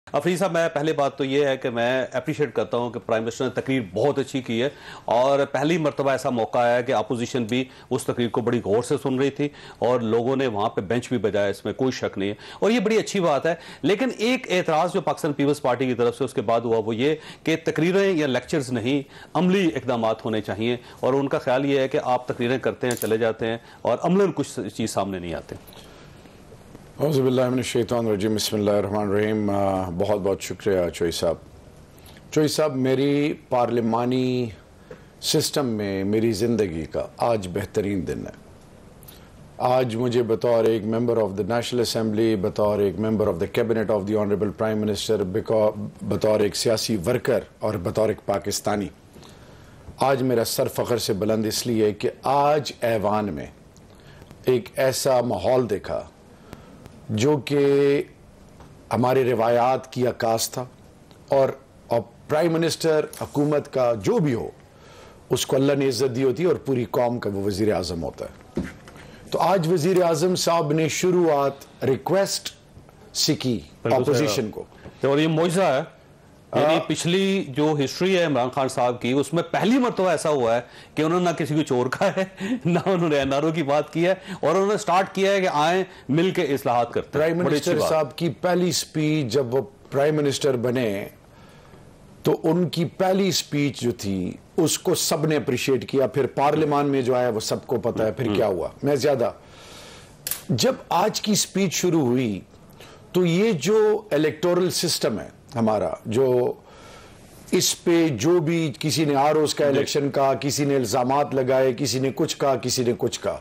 अफरीदी साहब, मैं पहली बात तो ये है कि मैं अप्रिशिएट करता हूँ कि प्राइम मिनिस्टर ने तकरीर बहुत अच्छी की है और पहली मरतबा ऐसा मौका आया कि अपोजिशन भी उस तकरीर को बड़ी गौर से सुन रही थी और लोगों ने वहाँ पे बेंच भी बजाया, इसमें कोई शक नहीं है और ये बड़ी अच्छी बात है। लेकिन एक एतराज़ जो पाकिस्तान पीपल्स पार्टी की तरफ से उसके बाद हुआ वो ये कि तकरीरें या लेक्चर्स नहीं, अमली इकदाम होने चाहिए और उनका ख्याल ये है कि आप तकरीरें करते हैं, चले जाते हैं और अमलन कुछ चीज़ सामने नहीं आते। औज़ुबिल्लाहिमिनश्शैतानिर्रजीम, बिस्मिल्लाहिर्रहमानिर्रहीम। बहुत बहुत शुक्रिया चोई साहब। चोई साहब, मेरी पार्लिमानी सिस्टम में मेरी ज़िंदगी का आज बेहतरीन दिन है। आज मुझे बतौर एक member of the national assembly, बतौर एक member of the cabinet of the honourable prime minister, बतौर एक सियासी वर्कर और बतौर एक पाकिस्तानी, आज मेरा सर फ़ख्र से बुलंद इसलिए कि आज ऐवान में एक ऐसा माहौल देखा जो कि हमारे रिवायात की अक्कास था और प्राइम मिनिस्टर हुकूमत का जो भी हो उसको अल्लाह ने इज्जत दी होती है और पूरी कौम का वो वज़ीर आज़म होता है। तो आज वज़ीर आज़म साहब ने शुरुआत रिक्वेस्ट से की अपोजिशन को, और ये मौजज़ा है। यानी पिछली जो हिस्ट्री है इमरान खान साहब की, उसमें पहली मरतबा ऐसा हुआ है कि उन्होंने ना किसी को चोर कहा है, ना उन्होंने एनआरओ की बात की है और उन्होंने स्टार्ट किया है कि आए मिल के इस्लाहात करते हैं। प्राइम मिनिस्टर साहब की पहली स्पीच, जब वो प्राइम मिनिस्टर बने तो उनकी पहली स्पीच जो थी उसको सबने अप्रिशिएट किया। फिर पार्लियामान में जो आया वो सबको पता है फिर क्या हुआ। मैं ज्यादा जब आज की स्पीच शुरू हुई तो ये जो इलेक्टोरल सिस्टम है हमारा, जो इस पे जो भी किसी ने आरओज़ का इलेक्शन का, किसी ने इल्जामात लगाए, किसी ने कुछ कहा, किसी ने कुछ कहा,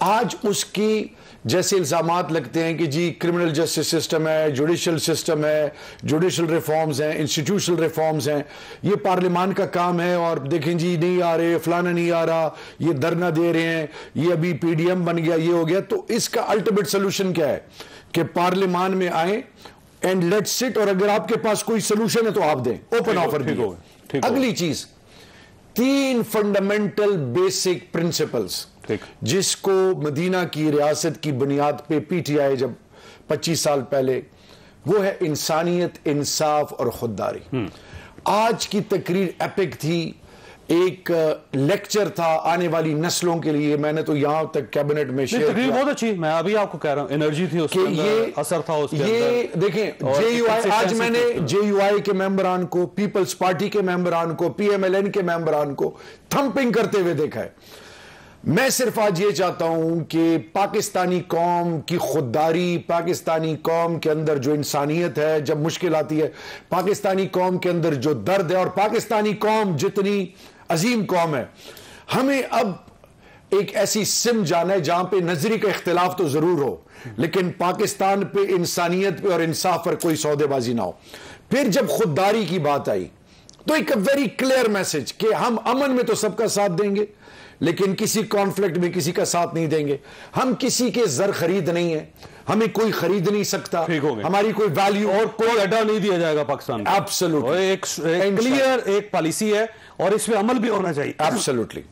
आज उसकी जैसे इल्जामात लगते हैं कि जी क्रिमिनल जस्टिस सिस्टम है, जुडिशल सिस्टम है, जुडिशल रिफॉर्म्स हैं, इंस्टीट्यूशनल रिफॉर्म्स हैं, ये पार्लियामान का काम है और देखें जी नहीं आ रहे, फलाना नहीं आ रहा, ये धरना दे रहे हैं, ये अभी पीडीएम बन गया, ये हो गया। तो इसका अल्टीमेट सोल्यूशन क्या है कि पार्लियामान में आए एंड लेट्स सिट, और अगर आपके पास कोई सोल्यूशन है तो आप दें, ओपन ऑफर भी। अगली चीज, 3 फंडामेंटल बेसिक प्रिंसिपल्स जिसको मदीना की रियासत की बुनियाद पे पीटीआई जब 25 साल पहले, वो है इंसानियत, इंसाफ और खुददारी। आज की तकरीर एपिक थी, एक लेक्चर था आने वाली नस्लों के लिए। मैंने तो यहां तक कैबिनेट में शेयर किया, बहुत अच्छी, मैं अभी आपको कह रहा हूं, एनर्जी थी उसके अंदर, ये असर था उसके ये अंदर। देखें जेयूआई, आज मैंने जेयूआई के मेंबरान को, पीपल्स पार्टी के मेंबरान को, पीएमएलएन के मेंबरान को थंपिंग करते हुए देखा है। मैं सिर्फ आज ये चाहता हूं कि पाकिस्तानी कौम की खुददारी, पाकिस्तानी कौम के अंदर जो इंसानियत है जब मुश्किल आती है, पाकिस्तानी कौम के अंदर जो दर्द है, और पाकिस्तानी कौम जितनी अजीम कौम है, हमें अब एक ऐसी सिम जाना है जहां पे नजरी का इख्तिलाफ तो जरूर हो लेकिन पाकिस्तान पे, इंसानियत पे और इंसाफ पर कोई सौदेबाजी ना हो। फिर जब खुददारी की बात आई तो एक वेरी क्लियर मैसेज कि हम अमन में तो सबका साथ देंगे लेकिन किसी कॉन्फ्लिक्ट में किसी का साथ नहीं देंगे। हम किसी के जर खरीद नहीं है, हमें कोई खरीद नहीं सकता, हमारी कोई वैल्यू और कोई अड्डा नहीं दिया जाएगा पाकिस्तान में। एब्सोल्युटली एक क्लियर एक पॉलिसी है और इसमें अमल भी होना चाहिए। एब्सोल्युटली।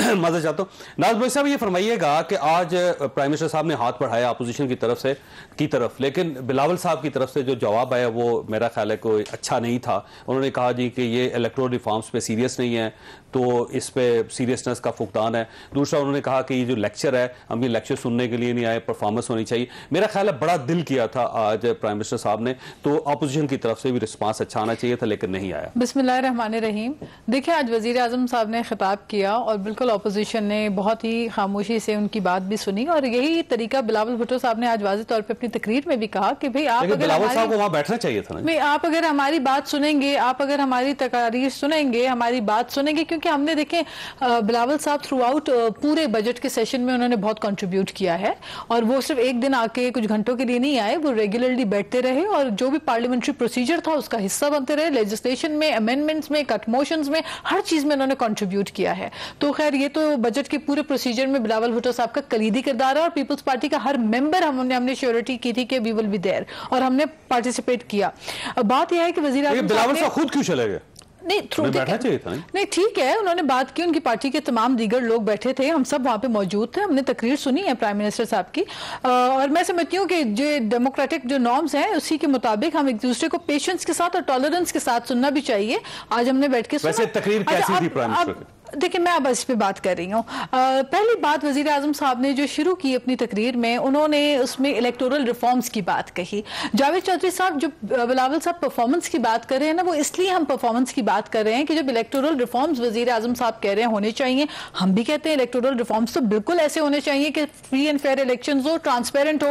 मदद चाहता हूँ नाज भाई साहब, ये फरमाइएगा कि आज प्राइम मिनिस्टर साहब ने हाथ बढ़ाया अपोजिशन की तरफ, लेकिन बिलावल साहब की तरफ से जो जवाब आया वो मेरा ख्याल है कोई अच्छा नहीं था। उन्होंने कहा जी कि ये इलेक्टोरल रिफॉर्म्स पे सीरियस नहीं है, तो इस पे सीरियसनेस का फुकदान है। दूसरा उन्होंने कहा कि ये जो लेक्चर है, हम ये लेक्चर सुनने के लिए नहीं आए, परफॉर्मेंस होनी चाहिए। मेरा ख्याल है बड़ा दिल किया था आज प्राइम मिनिस्टर साहब ने, तो अपोजिशन की तरफ से भी रिस्पांस अच्छा आना चाहिए था लेकिन नहीं आया। बिस्मिल्लाहिर्रहमानिर्रहीम। देखिए, आज वजीर आजम साहब ने खिताब किया और बिल्कुल अपोजिशन ने बहुत ही खामोशी से उनकी बात भी सुनी और यही तरीका बिलावल भुट्टो साहब ने आज वाज़ेह तौर पे अपनी तकरीर में भी कहा कि भाई आप अगर वहां बैठना चाहिए था ना, आप अगर हमारी बात सुनेंगे, आप अगर हमारी तकारीर सुनेंगे, हमारी बात सुनेंगे, क्योंकि हमने देखें बिलावल साहब थ्रू आउट पूरे बजट के सेशन में उन्होंने बहुत कंट्रीब्यूट किया है और वो सिर्फ एक दिन आके कुछ घंटों के लिए नहीं आए, वो रेगुलरली बैठते रहे और जो भी पार्लियामेंट्री प्रोसीजर था उसका हिस्सा बनते रहे। लेजिस्लेशन में, अमेंडमेंट्स में, कट मोशंस में, हर चीज में उन्होंने कंट्रीब्यूट किया है। तो खैर ये तो बजट के पूरे प्रोसीजर में बिलावल भुट्टो साहब का कलीदी किरदार है और पीपल्स पार्टी का हर मेंबर हमने श्योरिटी की थी कि वी विल बी देयर और हमने पार्टिसिपेट किया। अब बात यह है कि वजीर आज़म बिलावल साहब खुद क्यों चले गए? नहीं बैठना चाहिए था। नहीं ठीक है, उन्होंने बात की, उनकी पार्टी के तमाम दीगर लोग बैठे थे, हम सब वहां पे मौजूद थे, हमने तकरीर सुनी है प्राइम मिनिस्टर साहब की, और मैं समझती हूँ कि जो डेमोक्रेटिक जो नॉर्म्स हैं उसी के मुताबिक हम एक दूसरे को पेशेंस के साथ और टॉलरेंस के साथ सुनना भी चाहिए। आज हमने बैठ के सुना। वैसे तकरीर कैसी थी प्राइम मिनिस्टर की? देखिए मैं अब इस पे बात कर रही हूँ। पहली बात, वजीर आजम साहब ने जो शुरू की अपनी तकरीर में, उन्होंने उसमें इलेक्टोरल रिफॉर्म्स की बात कही। जावेद चौधरी साहब जो बिलावल साहब परफॉर्मेंस की बात कर रहे हैं ना, वो इसलिए हम परफॉर्मेंस की बात कर रहे हैं कि जब इलेक्टोरल रिफॉर्म्स वजीर आजम साहब कह रहे हैं होने चाहिए, हम भी कहते हैं इलेक्टोरल रिफॉर्म्स तो बिल्कुल ऐसे होने चाहिए कि फ्री एंड फेयर इलेक्शन हो, ट्रांसपेरेंट हो।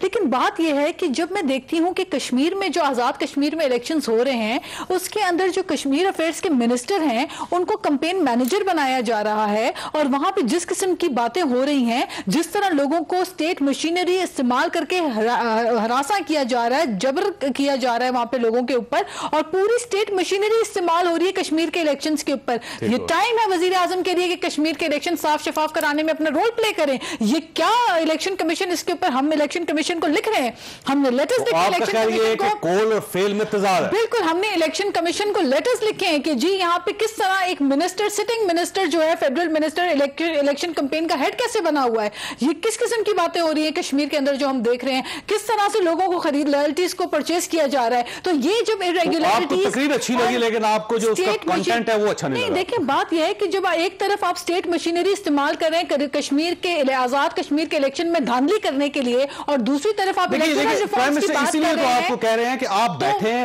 लेकिन बात यह है कि जब मैं देखती हूँ कि कश्मीर में जो आजाद कश्मीर में इलेक्शन हो रहे हैं, उसके अंदर जो कश्मीर अफेयर्स के मिनिस्टर हैं उनको कंपेन मैनेजर बनाया जा रहा है, और वहां पे जिस किस्म की बातें हो रही हैं, जिस तरह लोगों को स्टेट मशीनरी इस्तेमाल करके हरासा किया जा रहा है, जबर किया जा रहा है वहां पे लोगों के ऊपर, और पूरी स्टेट मशीनरी इस्तेमाल हो रही है कश्मीर के इलेक्शंस के ऊपर। ये टाइम है वजीर आजम के लिए कि कश्मीर के इलेक्शन साफ शफाफ कराने में अपना रोल प्ले करें। ये क्या इलेक्शन कमीशन, इसके ऊपर हम इलेक्शन कमीशन को लिख रहे हैं, हमने लेटर्स लिखे इलेक्शन कमीशन को, कॉल और फेल में तजाद है। बिल्कुल, हमने इलेक्शन कमीशन को लेटर्स लिखे हैं कि जी यहाँ पे किस तरह एक मिनिस्टर, सिटिंग मिनिस्टर जो है, फेडरल मिनिस्टर इलेक्शन कैंपेन का हेड कैसे बना हुआ है, ये किस किस्म की बातें हो रही है कश्मीर के अंदर जो हम देख रहे हैं, किस तरह से लोगों को खरीद लॉयल्टीज को परचेज किया जा रहा है। तो ये जब इरेगुलरिटीज, तकरीर अच्छी लगी लेकिन आपको जो उसका कंटेंट है वो अच्छा नहीं लगा। देखिए बात यह है कि जब एक तरफ आप स्टेट मशीनरी इस्तेमाल कर रहे हैं कश्मीर के आजाद कश्मीर के इलेक्शन में धांधली करने के लिए, और दूसरी तरफ आप इलेक्टोरल रिफॉर्म्स की बात कर रहे हैं, आपको कह रहे हैं कि आप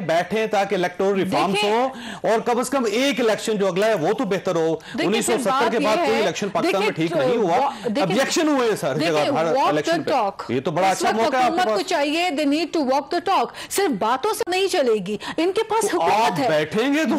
बैठे ताकि इलेक्टोरल रिफॉर्म्स हो, और कम से कम एक इलेक्शन जो अगला है वो तो बेहतर हो। 1970 के बाद कोई इलेक्शन पाकिस्तान में ठीक नहीं हुआ, ऑब्जेक्शन हुए सर जगह इलेक्शन पे। ये तो बड़ा अच्छा मौका है आपके पास। चाहिए, they need to walk the talk, सिर्फ बातों से नहीं चलेगी, इनके पास हुकूमत है। बैठेंगे तो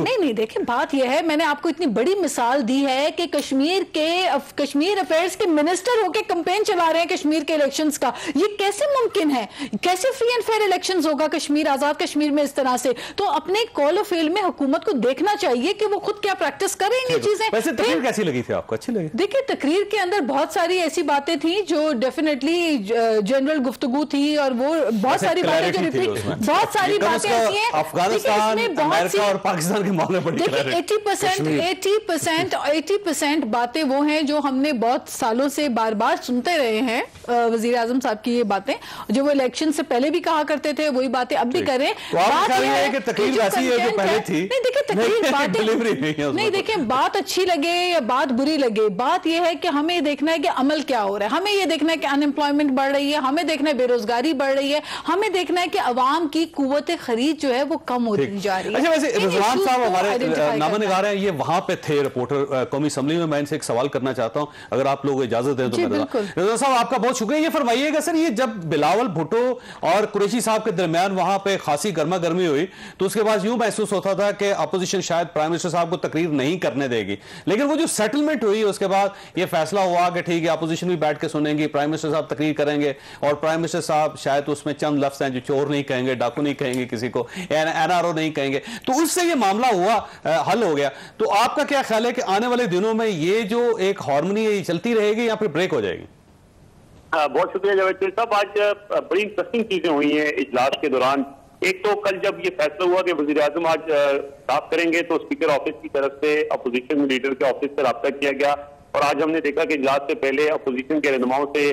नहीं देखिए बात यह है, मैंने आपको इतनी बड़ी मिसाल दी है कि कश्मीर अफेयर्स के मिनिस्टर होकर कैंपेन चला रहे हैं कश्मीर के इलेक्शंस का। ये कैसे मुमकिन है? कैसे फ्री एंड फेयर इलेक्शंस होगा कश्मीर, आजाद कश्मीर में इस तरह से? तो अपने कॉल ऑफ फेल में हुकूमत को देखना चाहिए कि वो खुद क्या प्रैक्टिस कर रही हैं चीजें। वैसे तकरीर कैसी लगी थी आपको? अच्छी लगी? देखिए तकरीर के अंदर बहुत सारी ऐसी बातें थी जो डेफिनेटली जनरल गुफ्तगू थी, और वो बहुत सारी बातें जो रिपीट, बहुत सारी बातें ऐसी हैं, अफगानिस्तान, अमेरिका और पाकिस्तान के मामले में देखिए 80% बातें वो हैं जो हमने बहुत सालों से बार बार सुनते रहे हैं। वजीर आजम साहब की ये बातें जो वो इलेक्शन से पहले भी कहा करते थे, वही बातें अब भी कर रहे हैं। बात यह है कि तकरीर वैसी है जो पहले थी। नहीं देखिए तकरीर बातें नहीं, देखिए बात अच्छी लगे या बात बुरी लगे, बात यह है कि हमें देखना है कि अमल क्या हो रहा है, हमें ये देखना है कि अनएम्प्लॉयमेंट बढ़ रही है, हमें देखना है बेरोजगारी बढ़ रही है, हमें देखना है कि अवाम की कुव्वत खरीद जो है वो कम होती जा रही है। अच्छा वैसे रिजवान साहब हमारे नामनिगार हैं, ये वहां पे थे रिपोर्टर कौमी असेंबली में। मैं इनसे एक सवाल करना चाहता हूं, अगर आप लोग इजाजत दें तो। रिजवान साहब आपका बहुत शुक्रिया। ये फरमाइएगा सर, ये जब बिलावल भुट्टो और कुरैशी साहब के दरमियान वहां पे खासी गर्मा गर्मी हुई, तो उसके बाद यूं महसूस होता था कि अपोजिशन शायद प्राइम मिनिस्टर साहब को तकरीर नहीं करने देगी, लेकिन वो जो सेटलमेंट हुई उसके बाद ये फैसला हुआ कि ठीक है अपोजिशन भी बैठ के सुनेंगी, प्राइम मिनिस्टर साहब तकरीर करेंगे, और प्राइम मिनिस्टर साहब शायद उसमें चंद लफ्ज हैं जो चोर नहीं कहेंगे, डाकू नहीं कहेंगे, किसी को एनआरओ नहीं कहेंगे, तो उससे ये मामला हुआ, हल हो गया। तो आपका क्या ख्याल है कि आने वाले दिनों में ये जो एक हार्मनी है ये चलती रहेगी या फिर ब्रेक हो जाएगी? बहुत शुक्रिया जावेद साहब। आज बड़ी इंटरेस्टिंग चीजें हुई हैं इजलास के दौरान। एक तो कल जब ये फैसला हुआ कि वज़ीर आज़म आज साफ करेंगे, तो स्पीकर ऑफिस की तरफ से अपोजिशन लीडर के ऑफिस से रब्ता किया गया, और आज हमने देखा कि इजलास से पहले अपोजिशन के रहनुमाओं से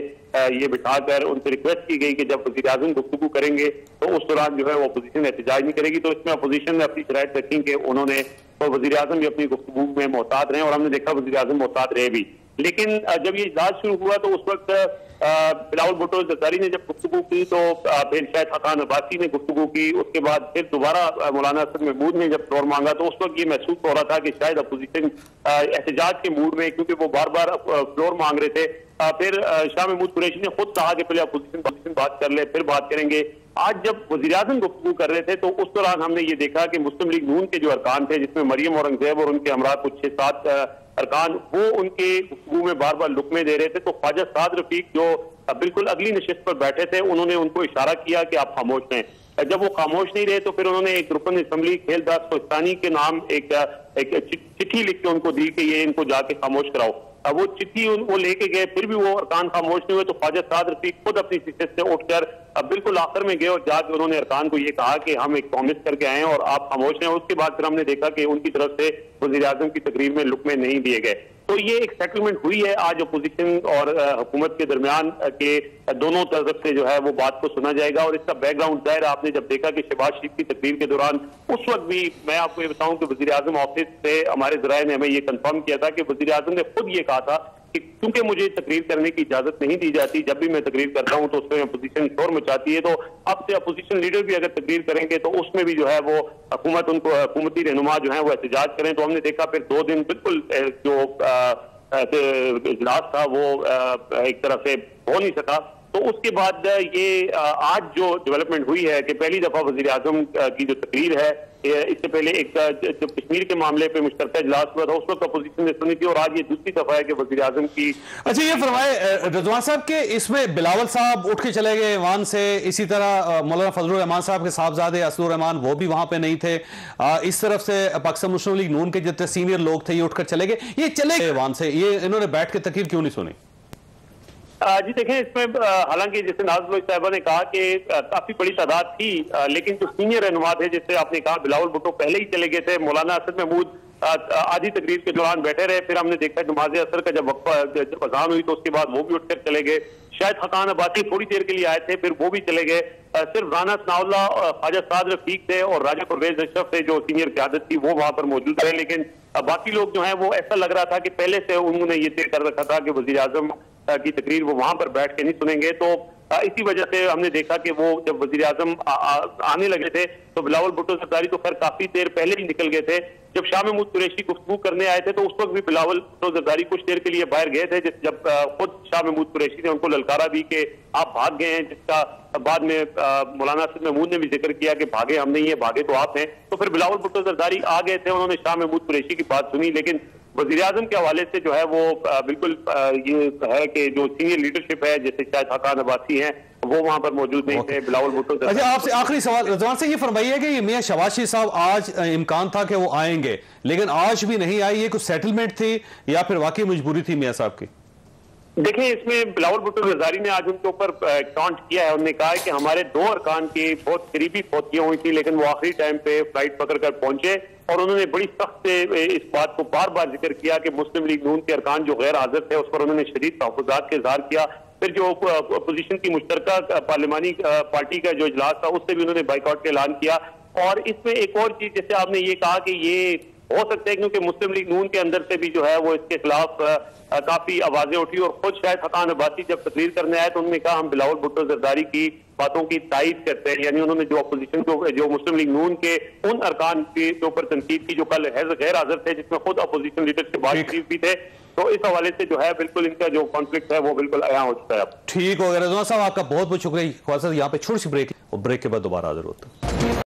ये बिठाकर उनसे रिक्वेस्ट की गई कि जब वज़ीर आज़म गुफ्तगू करेंगे तो उस दौरान जो है वो अपोजिशन एहतजाज नहीं करेगी। तो इसमें अपोजिशन ने अपनी शराइत रखी कि उन्होंने और वज़ीर आज़म भी अपनी गुफ्तगू में मोहतात रहे, और हमने देखा वज़ीर आज़म मोहतात रहे भी। लेकिन जब ये इजलास शुरू हुआ तो उस वक्त बिलावल भुट्टो जरदारी ने जब गुफ्तगू की, तो फिर शायद हकान अब्बासी ने गुफ्तगू की, उसके बाद फिर दोबारा मौलाना असद महमूद ने जब फ्लोर मांगा, तो उस वक्त ये महसूस हो रहा था कि शायद अपोजिशन एहतजाज के मूड में, क्योंकि वो बार बार फ्लोर मांग रहे थे। फिर शाह महमूद कुरैशी ने खुद कहा कि पहले अपोजिशन बात कर ले, फिर बात करेंगे। आज जब वज़ीर आज़म गुफ्तगू कर रहे थे तो उस दौरान हमने ये देखा कि मुस्लिम लीग नून के जो अरकान थे, जिसमें मरियम औरंगजेब और उनके हमरा कुछ 6-7 अरकान, वो उनके गुफ्तगू में बार बार लुकमे दे रहे थे। तो ख्वाजा साद रफीक जो बिल्कुल अगली नशिस्त पर बैठे थे, उन्होंने उनको इशारा किया कि आप खामोश रहें। जब वो खामोश नहीं रहे तो फिर उन्होंने एक रुकन असेंबली खेलदास कोस्तानी के नाम एक चिट्ठी लिख के उनको दी कि ये इनको जाके खामोश कराओ। वो चिट्ठी वो लेके गए, फिर भी वो अरकान खामोश नहीं हुए। तो ख्वाजा साद रफीक खुद अपनी सीट से उठकर बिल्कुल आखिर में गए और जाकर उन्होंने अरकान को ये कहा कि हम एक प्रॉमिस करके आए हैं और आप खामोश हैं। उसके बाद फिर हमने देखा कि उनकी तरफ से वज़ीर आज़म की तकरीर में लुकमे नहीं दिए गए। तो ये एक सेटलमेंट हुई है। आज अपोजिशन और हुकूमत के दरमियान के दोनों तरफ से जो है वो बात को सुना जाएगा। और इसका बैकग्राउंड जाहिर आपने जब देखा कि शहबाज शरीफ की तकरीर के दौरान उस वक्त भी मैं आपको ये बताऊं कि वज़ीर आज़म ऑफिस से हमारे ज़राए ने हमें ये कंफर्म किया था कि वज़ीर आज़म ने खुद ये कहा था कि क्योंकि मुझे तकरीर करने की इजाजत नहीं दी जाती, जब भी मैं तकरीर करता हूं तो उसमें अपोजिशन शोर मचाती है, तो अब से अपोजिशन लीडर भी अगर तकरीर करेंगे तो उसमें भी जो है वो हुकूमत उनको हुकूमती रहनुमा जो है वो एहतजाज करें। तो हमने देखा फिर 2 दिन बिल्कुल जो इजलास था वो एक तरह से हो नहीं सका। तो उसके बाद ये आज जो डेवलपमेंट हुई है कि पहली दफा वज़ीर आज़म की जो तकरीर है, इससे पहले एक जो कश्मीर के मामले पे मुश्तरका इजलास हुआ था उस वक्त अपोजिशन ने सुनी थी और आज ये दूसरी दफा है कि वज़ीर आज़म की। अच्छा, ये फरमाए रिजवान साहब के इसमें बिलावल साहब उठ के चले गए ईवान से, इसी तरह मौलाना फजलुर रहमान साहब के साहबजादे असदुर रहमान वो भी वहां पे नहीं थे, इस तरफ से पाकिस्तान मुस्लिम लीग नून के जितने सीनियर लोग थे ये उठकर चले गए, ये चले गए ईवान से, ये इन्होंने बैठ के तकरीर क्यों नहीं सुनी? जी देखें, इसमें हालांकि जैसे नाज़ साहिबा ने कहा कि काफी बड़ी तादाद थी, लेकिन जो सीनियर रहनुमा थे जैसे आपने कहा बिलावल भुट्टो पहले ही चले गए थे, मौलाना असद महमूद आधी तकरीर के दौरान बैठे रहे, फिर हमने देखा नमाज असर का जब अजान हुई तो उसके बाद वो भी उठकर चले गए। शायद हकान अब्बासी थोड़ी देर के लिए आए थे, फिर वो भी चले गए। सिर्फ राना सनाउल्लाह, ख्वाजा साद रफीक थे और राजा परवेज अशरफ थे जो सीनियर क़यादत थी, वो वहां पर मौजूद रहे। लेकिन बाकी लोग जो है वो ऐसा लग रहा था कि पहले से उन्होंने ये तय कर रखा था कि वज़ीर आज़म की तकरीर वो वहां पर बैठ के नहीं सुनेंगे। तो इसी वजह से हमने देखा कि वो जब वज़ीर आज़म आने लगे थे तो बिलावल भुट्टो ज़रदारी तो खैर काफी देर पहले ही निकल गए थे। जब शाह महमूद कुरैशी गुफ्तगू करने आए थे तो उस वक्त भी बिलावल भुट्टो ज़रदारी कुछ देर के लिए बाहर गए थे, जब खुद शाह महमूद कुरैशी ने उनको ललकारा भी कि आप भाग गए हैं, जिसका बाद में मौलाना असद महमूद ने भी जिक्र किया कि भागे हम नहीं है, भागे तो आप हैं। तो फिर बिलावल भुट्टो ज़रदारी आ गए थे, उन्होंने शाह महमूद कुरैशी की बात सुनी, लेकिन वज़ीर आज़म के हवाले से जो है वो बिल्कुल ये है कि जो सीनियर लीडरशिप है जैसे शायद हकान अब्बासी हैं वो वहां पर मौजूद नहीं थे। बिलावल भुट्टो। अच्छा, आपसे आखिरी सवाल रज़वान से ये फरमाइए कि ये मियां शहबाज शरीफ साहब आज इम्कान था कि वो आएंगे लेकिन आज भी नहीं आए, ये कुछ सेटलमेंट थी या फिर वाकई मजबूरी थी मियां साहब की? देखिए, इसमें बिलावल भुट्टो ज़रदारी ने आज उनके ऊपर काउंट किया है। उन्होंने कहा है कि हमारे 2 अरकान की बहुत करीबी फौतियां हुई थी लेकिन वो आखिरी टाइम पे फ्लाइट पकड़कर पहुंचे और उन्होंने बड़ी सख्त से इस बात को बार बार जिक्र किया कि मुस्लिम लीग नून के अरकान जो गैर हाजिर थे उस पर उन्होंने शदीद तहफ़्फ़ुज़ात का इज़हार किया। फिर जो अपोजिशन की मुश्तरका पार्लिमानी पार्टी का जो इजलास था उससे भी उन्होंने बाइकआउट का ऐलान किया। और इसमें एक और चीज जैसे आपने ये कहा कि ये हो सकता है क्योंकि मुस्लिम लीग नून के अंदर से भी जो है वो इसके खिलाफ काफी आवाजें उठी और खुद शायद हकान अब्बासी जब तकरीर करने आए तो उन्होंने कहा हम बिलावल भुट्टो ज़रदारी की बातों की तायीद करते हैं। यानी उन्होंने जो अपोजिशन को जो मुस्लिम लीग नून के उन अरकान के ऊपर तनकीद की जो कल गैर हाजिर थे जिसमें खुद अपोजिशन लीडर शहबाज शरीफ भी थे, तो इस हवाले से जो है बिल्कुल इनका जो कॉन्फ्लिक्ट है वो बिल्कुल आया हो चुका है। ठीक हो गया रज़वान साहब, आपका बहुत बहुत शुक्रिया। ख्वाजा यहाँ पे छोटी सी ब्रेक और ब्रेक के बाद दोबारा हाजिर होता है।